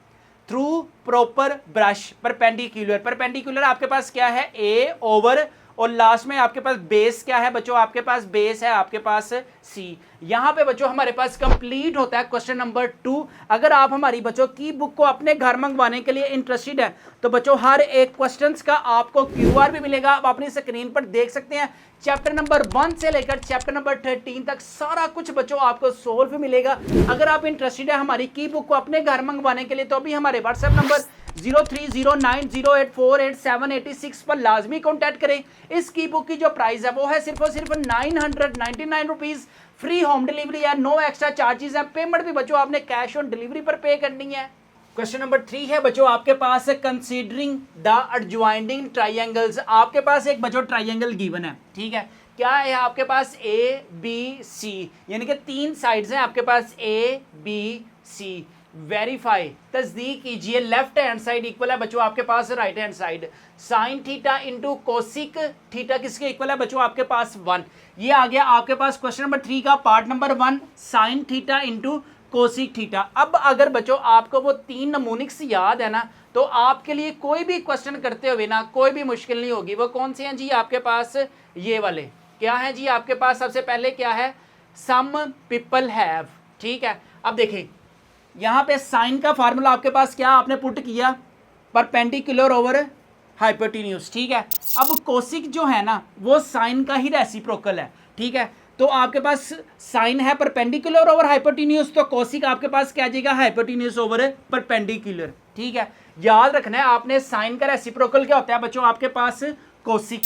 Through proper brush, perpendicular, perpendicular आपके पास क्या है, ए ओवर, और लास्ट में आपके पास बेस क्या है बच्चों, आपके पास बेस है आपके पास सी। यहाँ पे बच्चों हमारे पास कंप्लीट होता है क्वेश्चन नंबर 2। अगर आप हमारी बच्चों की बुक को अपने घर मंगवाने के लिए इंटरेस्टेड है तो बच्चों हर एक क्वेश्चंस का आपको क्यूआर भी मिलेगा, आप अपनी स्क्रीन पर देख सकते हैं। चैप्टर नंबर 1 से लेकर चैप्टर नंबर 13 तक सारा कुछ बच्चों आपको सोल्व मिलेगा। अगर आप इंटरेस्टेड है हमारी की बुक को अपने घर मंगवाने के लिए तो अभी हमारे व्हाट्सएप नंबर 0309084886 पर लाजमी कॉन्टैक्ट करें। इस की बुक की जो प्राइस है वो है सिर्फ और सिर्फ 999 रुपीज। फ्री होम डिलीवरी है, नो एक्स्ट्रा चार्जेस है। पेमेंट भी बच्चों आपने कैश ऑन डिलीवरी पर पे करनी है। क्वेश्चन नंबर 3 है बच्चों आपके पास, कंसीडरिंग द एडजॉइनिंग ट्राइंगल्स। आपके पास एक बच्चों ट्राइंगल गिवन है, ठीक है, क्या है आपके पास, ए बी सी, यानी कि 3 साइड्स हैं आपके पास, ए बी सी। वेरीफाई, तस्दीक कीजिए, लेफ्ट हैंड साइड इक्वल है बच्चों आपके पास right hand side. Sine theta into cosec theta किसके इक्वल है बच्चों आपके पास 1। ये आ गया आपके पास क्वेश्चन नंबर 3 का part number 1, sign theta into cosec theta. अब अगर बच्चों आपको वो 3 नमूनिक्स याद है ना, तो आपके लिए कोई भी क्वेश्चन करते हुए ना कोई भी मुश्किल नहीं होगी। वो कौन से हैं जी आपके पास, ये वाले क्या है जी आपके पास, सबसे पहले क्या है, सम पीपल हैव। ठीक है, अब देखिए यहाँ पे साइन का फार्मूला आपके पास क्या आपने पुट किया, परपेंडिकुलर ओवर हाइपोटेन्यूज। ठीक है, अब कोसिक जो है ना वो साइन का ही रेसिप्रोकल है। ठीक है, तो आपके पास साइन है परपेंडिकुलर ओवर हाइपोटेन्यूज, तो कोसिक आपके पास क्या आ जाएगा, हाइपोटेन्यूज ओवर परपेंडिकुलर। ठीक है, याद रखना है आपने, साइन का रेसिप्रोकल क्या होता है बच्चों आपके पास, कोसिक।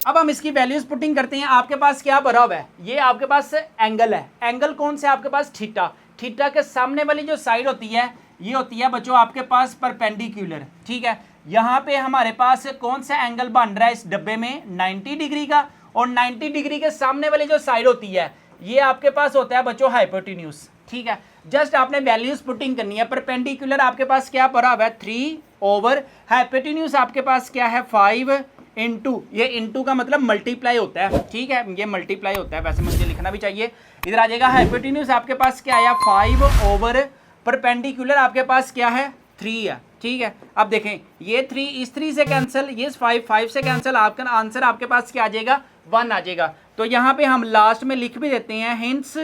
अब हम इसकी वैल्यूज पुटिंग करते हैं। आपके पास क्या भरा हुआ है, ये आपके पास एंगल है, एंगल कौन से आपके पास, थीटा। थीटा के सामने वाली जो साइड होती है ये होती है बच्चों आपके पास परपेंडिकुलर। ठीक है, यहाँ पे हमारे पास कौन सा एंगल बन रहा है इस डब्बे में, 90 डिग्री का, और 90 डिग्री के सामने वाली जो साइड होती है ये आपके पास होता है बच्चों हाइपोटेन्यूज। ठीक है, जस्ट आपने वैल्यूज पुटिंग करनी है। परपेंडिकुलर आपके पास क्या पड़ा हुआ है, 3 ओवर, हाइपोटेन्यूज आपके पास क्या है, 5 इंटू, ये इंटू का मतलब मल्टीप्लाई होता है। ठीक है, ये मल्टीप्लाई होता है, वैसे मुझे लिखना भी चाहिए। इधर आ जाएगा हाइपोटेन्यूज आपके पास क्या आया, 5 ओवर, परपेंडिकुलर आपके पास क्या है, 3 है। ठीक है, अब देखें ये 3 इस 3 से कैंसिल, ये 5 से कैंसिल, आपका आंसर आपके पास क्या आ जाएगा, 1 आ जाएगा। तो यहाँ पे हम लास्ट में लिख भी देते हैं, हिंट्स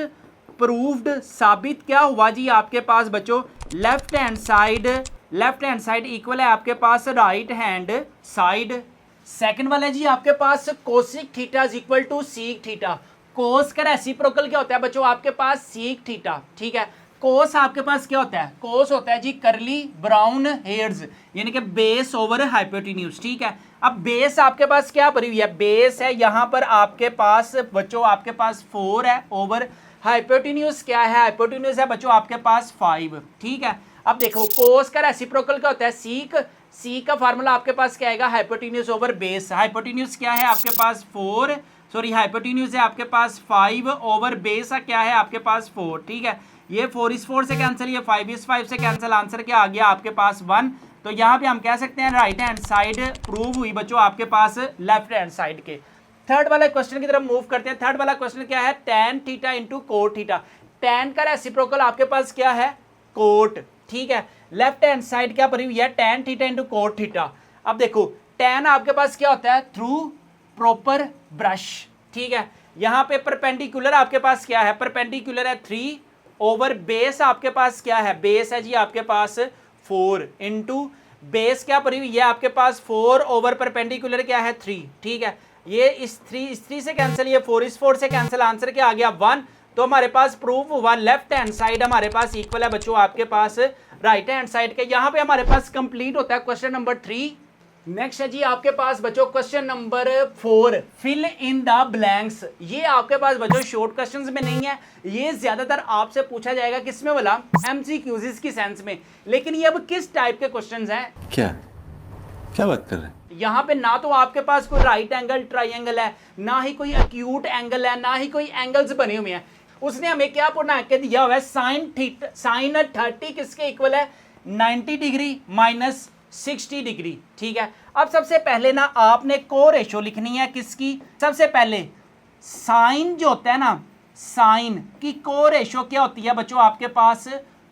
प्रूव्ड, साबित क्या हुआ जी आपके पास बच्चों, लेफ्ट हैंड साइड इक्वल है आपके पास राइट हैंड साइड। सेकंड वाला है जी आपके पास cosec theta is equal to sec theta. Cos का रेसिप्रोकल क्या होता है बच्चों आपके पास सीक थीटा, ठीक है। कोस आपके पास क्या होता है, कोस होता है जी करली ब्राउन हेयर्स, यानी कि बेस ओवर हाइपोटेन्यूज, ठीक है। अब बेस आपके पास क्या भरी हुई है, बेस है यहाँ पर आपके पास बच्चों आपके पास 4 है ओवर हाइपोटेन्यूज क्या है, हाइपोटेन्यूज है बच्चों आपके पास 5, ठीक है। अब देखो कोस का रेसिप्रोकल क्या होता है सीक, सीक का फार्मूला आपके पास क्या आएगा हाइपोटेन्यूज ओवर बेस। हाइपोटेन्यूज क्या है आपके पास 4, सॉरी हाइपोटेन्यूज है आपके पास 5 ओवर बेस क्या है आपके पास 4, ठीक है। ये 4 इस 4 से कैंसिल, ये 5 इस 5 से कैंसिल, आंसर क्या आ गया आपके पास 1। तो यहाँ पे हम कह सकते हैं राइट हैंड साइड प्रूव हुई बच्चों आपके पास लेफ्ट हैंड साइड के। थर्ड वाला क्वेश्चन की तरफ मूव करते हैं। थर्ड वाला क्वेश्चन क्या है, tan theta into cot theta. tan का रेसिप्रोकल आपके पास क्या है कोट, ठीक है। लेफ्ट हैंड साइड क्या भरी हुई है tan theta into cot theta. अब देखो tan आपके पास क्या होता है थ्रू प्रॉपर ब्रश, ठीक है। यहाँ पे परपेंडिकुलर आपके पास क्या है, परपेंडिकुलर है 3 ओवर बेस आपके पास क्या है, बेस है जी आपके पास 4 इंटू बेस क्या भरी हुई है आपके पास 4 ओवर परपेंडिकुलर क्या है 3, ठीक है। ये इस 3 से कैंसिल, ये 4 इस 4 से कैंसिल, आंसर क्या आ गया 1। तो हमारे पास प्रूफ हुआ लेफ्ट हैंड साइड हमारे पास इक्वल है बच्चों आपके पास राइट हैंड साइड के। यहाँ पे हमारे पास कंप्लीट होता है क्वेश्चन नंबर 3। नेक्स्ट है जी आपके पास बच्चों question number 4, fill in the blanks. ये आपके पास बच्चों शॉर्ट क्वेश्चंस में नहीं है, ये ज्यादातर आपसे पूछा जाएगा किसमें वाला एमसीक्यूज की सेंस में। लेकिन ये अब किस टाइप के क्वेश्चंस हैं, क्या बात कर रहे हैं? यहाँ पे ना तो आपके पास कोई राइट एंगल ट्राइंगल है, ना ही कोई एक्यूट एंगल है, ना ही कोई एंगल्स बने हुए हैं। उसने हमें क्या बना के दिया हुआ है साइन 30 किसके इक्वल है 90 डिग्री माइनस 60 डिग्री, ठीक है। अब सबसे पहले ना आपने को रेशो लिखनी है किसकी, सबसे पहले साइन जो होता है ना, साइन की को रेशो क्या होती है बच्चों आपके पास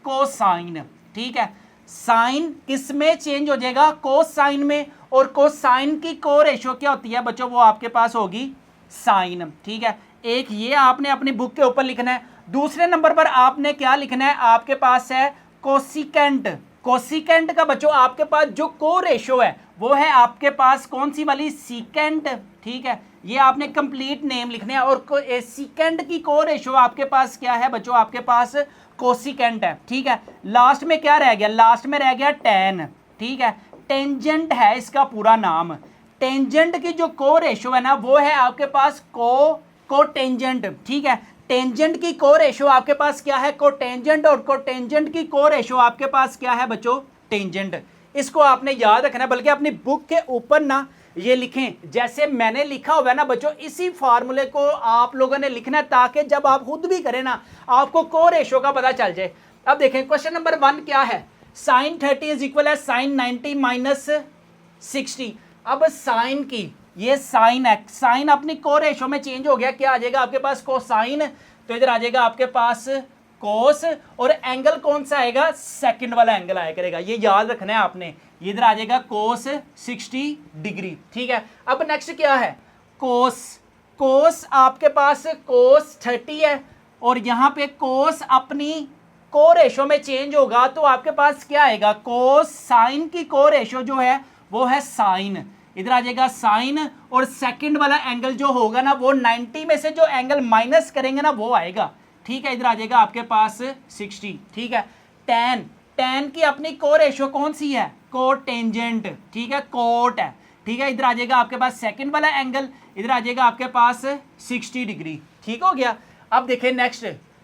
कोसाइन, ठीक है। साइन किस में चेंज हो जाएगा कोसाइन में, और कोसाइन की को रेशो क्या होती है बच्चों वो आपके पास होगी साइन, ठीक है। एक ये आपने अपनी बुक के ऊपर लिखना है। दूसरे नंबर पर आपने क्या लिखना है, आपके पास है कोसिकेंट। कोसिकेंट का बच्चों आपके पास जो को रेशो है वो है आपके पास कौन सी वाली सीकेंट, ठीक है। ये आपने कंप्लीट नेम लिखने हैं। और सीकेंट की को रेशो आपके पास क्या है बच्चों आपके पास कोसिकेंट है, ठीक है। लास्ट में क्या रह गया, लास्ट में रह गया tan, ठीक है। टेंजेंट है इसका पूरा नाम। टेंजेंट की जो को रेशो है ना वो है आपके पास कोटेंजेंट, ठीक है। टेंजेंट की को रेशो आपके पास क्या है कोटेंजेंट, और कोटेंजेंट की को रेशो आपके पास क्या है बच्चों टेंजेंट। इसको आपने याद रखना है, बल्कि अपनी बुक के ऊपर ना ये लिखें जैसे मैंने लिखा हुआ है ना बच्चों, इसी फार्मूले को आप लोगों ने लिखना है ताकि जब आप खुद भी करें ना आपको को रेशो का पता चल जाए। अब देखें क्वेश्चन नंबर 1 क्या है, साइन 30 इज इक्वल है साइन 90 माइनस 60। अब साइन की ये साइन है, साइन अपनी को रेशो में चेंज हो गया, क्या आ जाएगा आपके पास कोसाइन, तो इधर आ जाएगा आपके पास कोस, और एंगल कौन सा आएगा सेकंड वाला एंगल आया करेगा, ये याद रखना है आपने। इधर आ जाएगा कोस 60 डिग्री, ठीक है। अब नेक्स्ट क्या है कोस, कोस आपके पास कोस 30 है, और यहाँ पे कोस अपनी को रेशो में चेंज होगा तो आपके पास क्या आएगा कोस साइन की को रेशो जो है वो है साइन, इधर आ जाएगा साइन, और सेकंड वाला एंगल जो होगा ना वो 90 में से जो एंगल माइनस करेंगे ना वो आएगा, ठीक है। इधर आ जाएगा आपके पास 60, ठीक है। tan की अपनी को रेशो कौन सी है कोटेंजेंट, ठीक है, कोट है, ठीक है। इधर आ जाएगा आपके पास सेकंड वाला एंगल, इधर आ जाएगा आपके पास 60 डिग्री, ठीक हो गया। अब देखें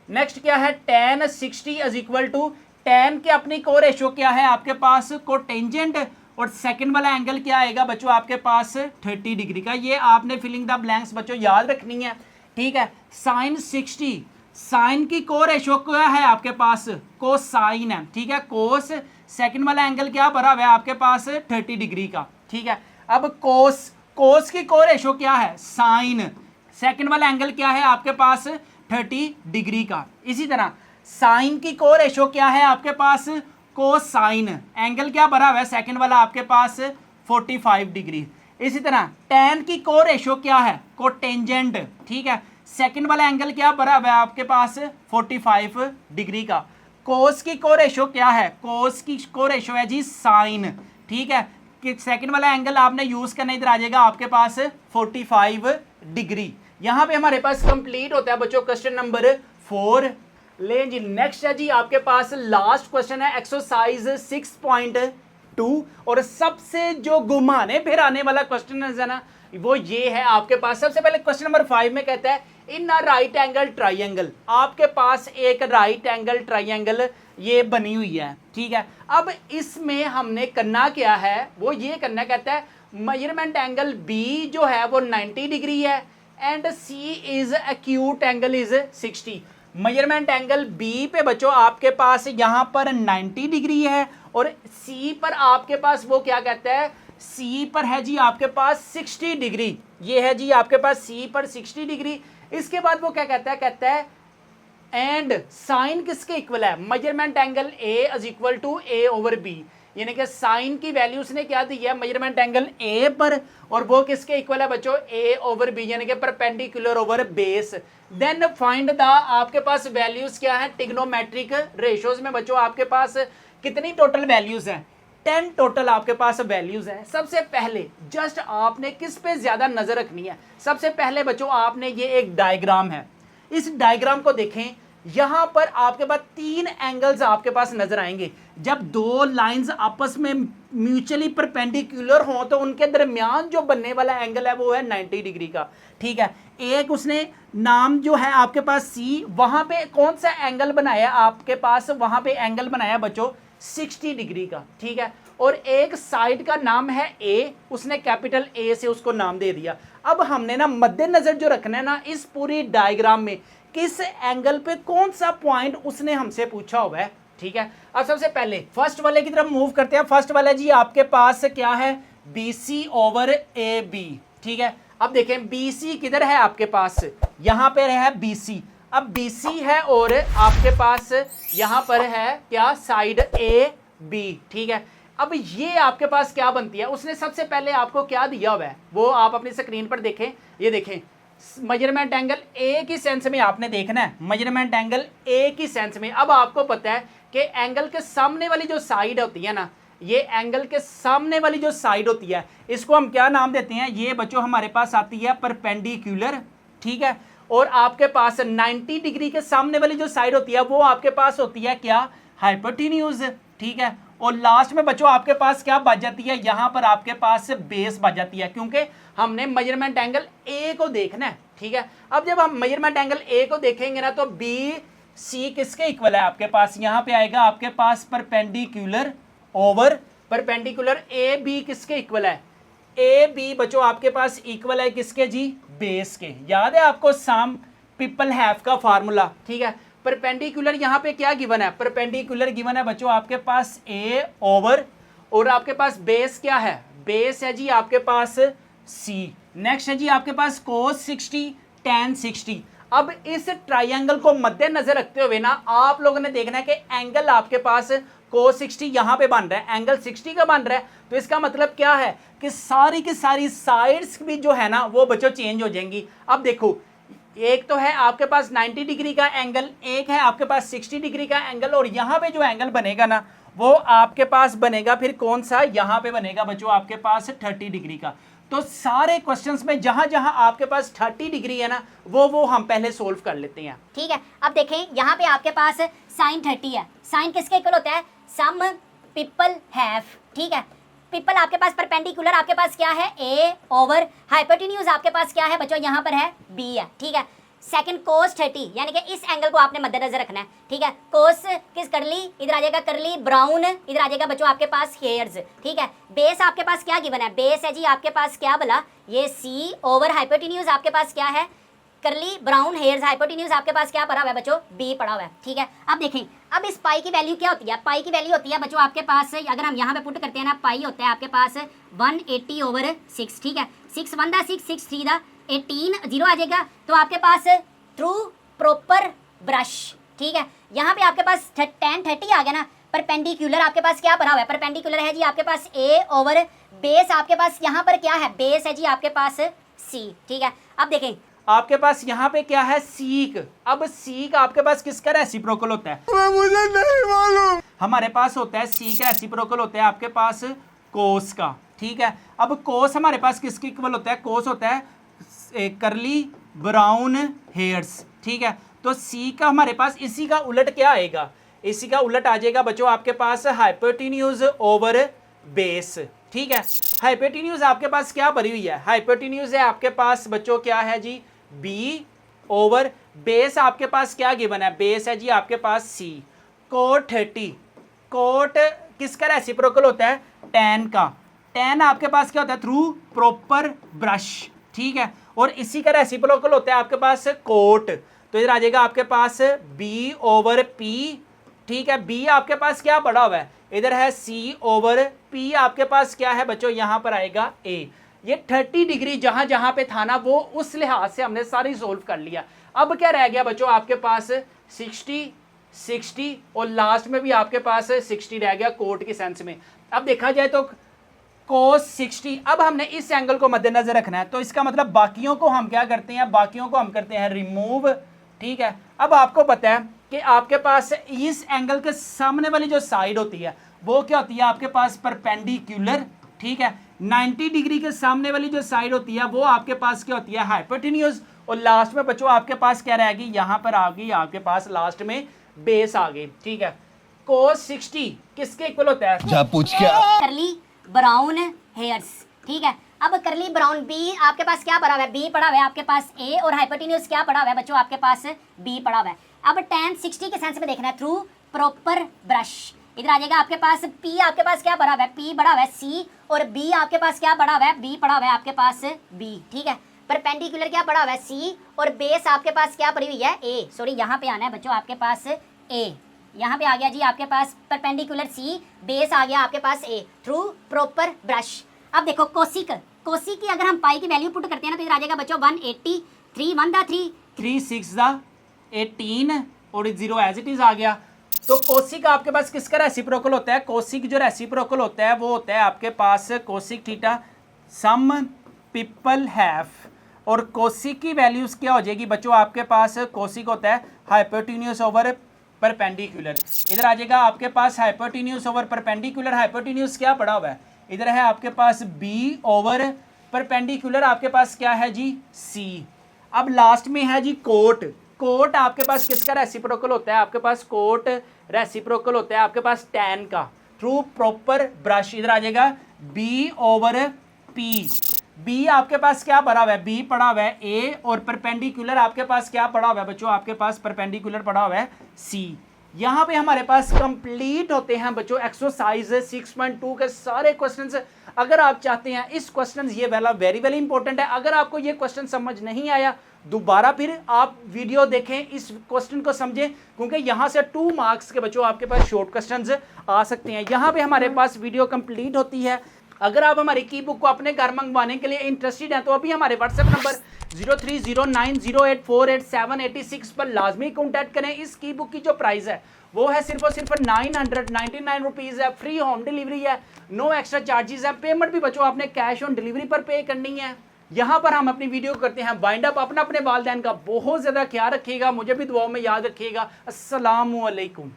नेक्स्ट क्या है tan 60 is equal to tan की अपनी को रेशो क्या है आपके पास कोटेंजेंट, और सेकंड वाला एंगल क्या आएगा बच्चों आपके पास 30 डिग्री का। ये आपने फिलिंग द ब्लैंक्स बच्चों याद रखनी है, ठीक है। साइन 60, साइन की को रेशो क्या है आपके पास कोसाइन है, ठीक है। कोस सेकंड वाला एंगल क्या भरा हुआ है आपके पास 30 डिग्री का, ठीक है। अब कोस की को रेशो क्या है साइन, सेकंड वाला एंगल क्या है आपके पास 30 डिग्री का। इसी तरह साइन की को रेशो क्या है आपके पास कोसाइन, एंगल क्या भरा हुआ है सेकंड वाला आपके पास 45 डिग्री। इसी तरह tan की को रेशो क्या है कोटेंजेंट, ठीक है, सेकंड वाला एंगल क्या भरा हुआ है आपके पास 45 डिग्री का। कोस की को रेशो क्या है, कोस की को रेशो है जी साइन, ठीक है। कि सेकंड वाला एंगल आपने यूज करना, इधर आ जाएगा आपके पास 45 डिग्री। यहां पे हमारे पास कंप्लीट होता है बच्चों क्वेश्चन नंबर 4। ले जी नेक्स्ट है जी आपके पास लास्ट क्वेश्चन है एक्सरसाइज 6.2 और सबसे जो घुमाने फिराने वाला क्वेश्चन है ना वो ये है आपके पास। सबसे पहले क्वेश्चन नंबर 5 में कहता है इन अ राइट एंगल ट्राइंगल, आपके पास एक राइट एंगल ट्राइंगल ये बनी हुई है, ठीक है। अब इसमें हमने करना क्या है, वो ये करना, कहता है मेजरमेंट एंगल बी जो है वो 90 डिग्री है and C is acute angle is 60। Measurement angle B पे बच्चों आपके पास यहां पर 90 डिग्री है और सी पर आपके पास वो क्या कहता है, सी पर है जी आपके पास 60 डिग्री। ये है जी आपके पास सी पर 60 डिग्री। इसके बाद वो क्या कहता है एंड साइन किसके इक्वल है, measurement angle A is equal to A over B, यानी कि साइन की वैल्यू उसने क्या दी है मेजरमेंट एंगल ए पर और वो किसके इक्वल है बच्चों, ए ओवर बी, यानी कि perpendicular over base. Then find the, आपके पास वैल्यूज क्या है ट्रिग्नोमेट्रिक रेशियोज में बच्चों आपके पास कितनी टोटल वैल्यूज हैं, 10 टोटल आपके पास वैल्यूज हैं। सबसे पहले जस्ट आपने किस पे ज्यादा नजर रखनी है, सबसे पहले बच्चों आपने ये एक डायग्राम है, इस डायग्राम को देखें। यहां पर आपके पास 3 एंगल्स आपके पास नजर आएंगे। जब दो लाइंस आपस में म्यूचुअली परपेंडिकुलर हो तो उनके दरमियान जो बनने वाला एंगल है वो है 90 डिग्री का, ठीक है। एक उसने नाम जो है आपके पास सी, वहां पे कौन सा एंगल बनाया आपके पास, वहां पे एंगल बनाया बच्चों 60 डिग्री का, ठीक है। और एक साइड का नाम है ए, उसने कैपिटल ए से उसको नाम दे दिया। अब हमने ना मद्देनजर जो रखना है ना इस पूरी डायग्राम में किस एंगल पे कौन सा पॉइंट उसने हमसे पूछा हुआ है, ठीक है। अब सबसे पहले फर्स्ट वाले की तरफ मूव करते हैं। फर्स्ट वाला जी आपके पास क्या है, BC ओवर AB, ठीक है। अब देखें BC किधर है आपके पास, यहां पर है BC। अब BC है और आपके पास यहां पर है क्या, साइड AB, ठीक है। अब ये आपके पास क्या बनती है, उसने सबसे पहले आपको क्या दिया हुआ है वो आप अपनी स्क्रीन पर देखें। ये देखें मेजरमेंट एंगल ए की सेंस में आपने देखना है, मेजरमेंट एंगल ए की सेंस में। अब आपको पता है कि एंगल के सामने वाली जो साइड होती है ना, ये एंगल के सामने वाली जो साइड होती है इसको हम क्या नाम देते हैं, ये बच्चों हमारे पास आती है परपेंडिकुलर, ठीक है। और आपके पास 90 डिग्री के सामने वाली जो साइड होती है वो आपके पास होती है क्या, हाइपोटेन्यूज, ठीक है। और लास्ट में बच्चों आपके पास क्या बच जाती है, यहां पर आपके पास बेस बच जाती है, क्योंकि हमने मेजरमेंट एंगल ए को देखना है, ठीक है। अब जब हम मेजरमेंट एंगल ए को देखेंगे ना तो बी सी किसके इक्वल है आपके पास, यहां पे आएगा आपके पास perpendicular over perpendicular. A B किसके इक्वल है, ए बी बच्चों आपके पास इक्वल है किसके जी, बेस के। याद है आपको सम पीपल हैव का फार्मूला, ठीक है। परपेंडिकुलर यहाँ पे क्या गिवन है, परपेंडिकुलर गिवन है बच्चों आपके पास ए ओवर और आपके पास बेस क्या है, बेस है जी आपके पास सी। नेक्स्ट है जी आपके पास cos 60 tan 60। अब इस ट्राइंगल को मद्देनजर रखते हुए ना आप लोगों ने देखना है कि एंगल आपके पास cos 60 यहाँ पे बन रहा है, एंगल 60 का बन रहा है, तो इसका मतलब क्या है कि सारी की सारी साइड्स भी जो है ना वो बच्चों चेंज हो जाएंगी। अब देखो एक तो है आपके पास 90 डिग्री का एंगल, एक है आपके पास 60 डिग्री का एंगल, और यहाँ पे जो एंगल बनेगा ना वो आपके पास बनेगा फिर कौन सा, यहाँ पे बनेगा बच्चों आपके पास 30 डिग्री का। तो सारे क्वेश्चंस में जहां जहां आपके पास 30 डिग्री है ना वो हम पहले सोल्व कर लेते हैं, ठीक है। अब देखें यहाँ पे आपके पास साइन 30 है, साइन किसके इक्वल होता है, सम पीपल हैव, ठीक है। पीपल आपके पास परपेंडिकुलर आपके पास क्या है, ए ओवर हाइपोटेन्यूज आपके पास क्या है बच्चों, यहाँ पर है बी है, ठीक है। सेकंड cos 30 यानी कि इस एंगल को आपने मद्देनजर रखना है, ठीक है। cos किस करली, इधर आ जाएगा करली ब्राउन, इधर आ जाएगा बच्चों आपके पास हेयर्स, ठीक है। बेस आपके पास क्या गिवन है, बेस है जी आपके पास क्या बोला, ये सी ओवर हाइपोटेन्यूज आपके पास क्या है, करली ब्राउन हेयर्स, हाइपोटेन्यूज आपके पास क्या पड़ा हुआ है बच्चों, बी पड़ा हुआ है, ठीक है। अब देखें अब इस पाई की वैल्यू क्या होती है, पाई की वैल्यू होती है बच्चों आपके पास, अगर हम यहाँ पे पुट करते हैं ना, पाई होता है आपके पास 180 ओवर 6, ठीक है। 6 1 दा 6 6 3 दा 18 0 आ जाएगा, तो आपके पास थ्रू प्रॉपर ब्रश, ठीक है। यहाँ पे आपके पास tan 30 आ गया ना, परपेंडिकुलर आपके पास क्या बना हुआ है, परपेंडिकुलर है जी आपके पास a ओवर बेस आपके पास यहाँ पर क्या है, बेस है जी आपके पास c, ठीक है। अब देखें आपके पास यहाँ पे क्या है, सीक। अब सीक आपके पास किसका रेसिप्रोकल होता है? मुझे नहीं मालूम। हमारे पास होता है सीक रेसिप्रोकल होता है आपके पास कोस का, ठीक है। अब कोस हमारे पास किसके इक्वल होता है? कोस होता है करली ब्राउन हेयर्स, ठीक है। तो सी का हमारे पास इसी का उलट क्या आएगा? इसी का उलट आ जाएगा बच्चों आपके पास हाइपोटेन्यूज ओवर बेस, ठीक है। हाइपोटेन्यूज आपके पास क्या भरी हुई है? हाइपोटेन्यूज है आपके पास बच्चों क्या है जी, बी ओवर बेस आपके पास क्या गिवन है? बेस है जी आपके पास सी। कोट 30, कोट किसका रेसिप्रोकल होता है? tan का। tan आपके पास क्या होता है? थ्रू प्रॉपर ब्रश, ठीक है। और इसी का रेसिप्रोकल होता है आपके पास कोट। तो इधर आ जाएगा आपके पास b ओवर p, ठीक है। b आपके पास क्या पड़ा हुआ है? इधर है c ओवर p, आपके पास क्या है बच्चों? यहाँ पर आएगा a। ये 30 डिग्री जहां जहां पे था ना, वो उस लिहाज से हमने सारी सोल्व कर लिया। अब क्या रह गया बच्चों आपके पास? 60 60 और लास्ट में भी आपके पास 60 रह गया कोट के सेंस में। अब देखा जाए तो कोस 60। अब हमने इस एंगल को मद्देनजर रखना है, तो इसका मतलब बाकियों को हम क्या करते हैं? बाकियों को हम करते हैं रिमूव, ठीक है। अब आपको पता है कि आपके पास इस एंगल के सामने वाली जो साइड होती है वो क्या होती है? आपके पास परपेंडिकुलर, ठीक है। 90 डिग्री के सामने वाली जो साइड होती है वो आपके पास क्या होती है? हाइपोटेन्यूज। और लास्ट में बच्चों आपके पास क्या रहेगी? यहाँ पर आ गई आपके पास लास्ट में बेस आ गई, ठीक है। कोस 60 किसके इक्वल होता है? जा पूछ क्या? करली ब्राउन हेयर्स, ठीक है। अब करली ब्राउन बी आपके पास क्या पड़ा हुआ है? बी पड़ा हुआ है आपके पास ए, और हाइपोटेन्यूज क्या पड़ा हुआ है बच्चों? आपके पास बी पड़ा हुआ है। अब tan 60 के सेंस में देखना है, थ्रू प्रॉपर ब्रश। इधर आ जाएगा आपके पास P, आपके पास क्या पड़ा हुआ है? P पड़ा हुआ है C, और B आपके पास क्या पड़ा हुआ है? B पड़ा हुआ है आपके पास B, ठीक है। परपेंडिकुलर क्या पड़ा हुआ है? C, और बेस आपके पास क्या पड़ी हुई है? A। सॉरी, यहाँ पे आना है बच्चों आपके पास A। यहाँ पे आ गया जी आपके पास परपेंडिकुलर C, बेस आ गया आपके पास A, थ्रू प्रॉपर ब्रश। अब देखो कोसिक, कोसिक की अगर हम पाई की वैल्यू पुट करते हैं ना, तो इधर आ जाएगा बच्चों 180, 3 1 दा 3, 3 6 दा 18 और 0 एज इट इज आ गया। तो कोसिक आपके पास किसका रेसिप्रोकल होता है? कोसिक जो रेसिप्रोकल होता है वो होता है आपके पास cosec theta some people have. और कोसिक की वैल्यूज क्या हो जाएगी बच्चों? आपके पास कोसिक होता है हाइपोटेन्यूज ओवर परपेंडिकुलर। इधर आ जाएगा आपके पास हाइपोटेन्यूज ओवर परपेंडिकुलर। हाइपोटेन्यूज क्या पड़ा हुआ है? इधर है आपके पास b ओवर परपेंडिकुलर, आपके पास क्या है जी? c। अब लास्ट में है जी कोट। कोट आपके पास किसका रेसिप्रोकल होता है? आपके पास कोट रेसिप्रोकल होता है आपके पास tan का, थ्रू प्रॉपर ब्रश। इधर आ जाएगा b ओवर p। b आपके पास क्या पड़ा हुआ है? b पड़ा हुआ है a, और परपेंडिकुलर आपके पास क्या पड़ा हुआ है बच्चों? आपके पास परपेंडिकुलर पड़ा हुआ है c। यहाँ पे हमारे पास कंप्लीट होते हैं बच्चों एक्सरसाइज 6.2 के सारे क्वेश्चंस। अगर आप चाहते हैं इस क्वेश्चन, ये वाला वेरी वेरी इंपॉर्टेंट है। अगर आपको ये क्वेश्चन समझ नहीं आया, दोबारा फिर आप वीडियो देखें, इस क्वेश्चन को समझें, क्योंकि यहाँ से 2 मार्क्स के बच्चों आपके पास शॉर्ट क्वेश्चंस आ सकते हैं। यहाँ पे हमारे पास वीडियो कंप्लीट होती है। अगर आप हमारी की बुक को अपने घर मंगवाने के लिए इंटरेस्टेड हैं तो अभी हमारे व्हाट्सएप नंबर 0309084786 पर लाजमी कॉन्टैक्ट करें। इस की बुक की जो प्राइस है वो है सिर्फ और सिर्फ 999 रुपीज़ है। फ्री होम डिलीवरी है, नो एक्स्ट्रा चार्जेस है। पेमेंट भी बच्चों आपने कैश ऑन डिलीवरी पर पे करनी है। यहाँ पर हम अपनी वीडियो करते हैं वाइंड अप। अपना अपने वालिदैन का बहुत ज़्यादा ख्याल रखिएगा, मुझे भी दुआओं में याद रखिएगा। अस्सलामु अलैकुम।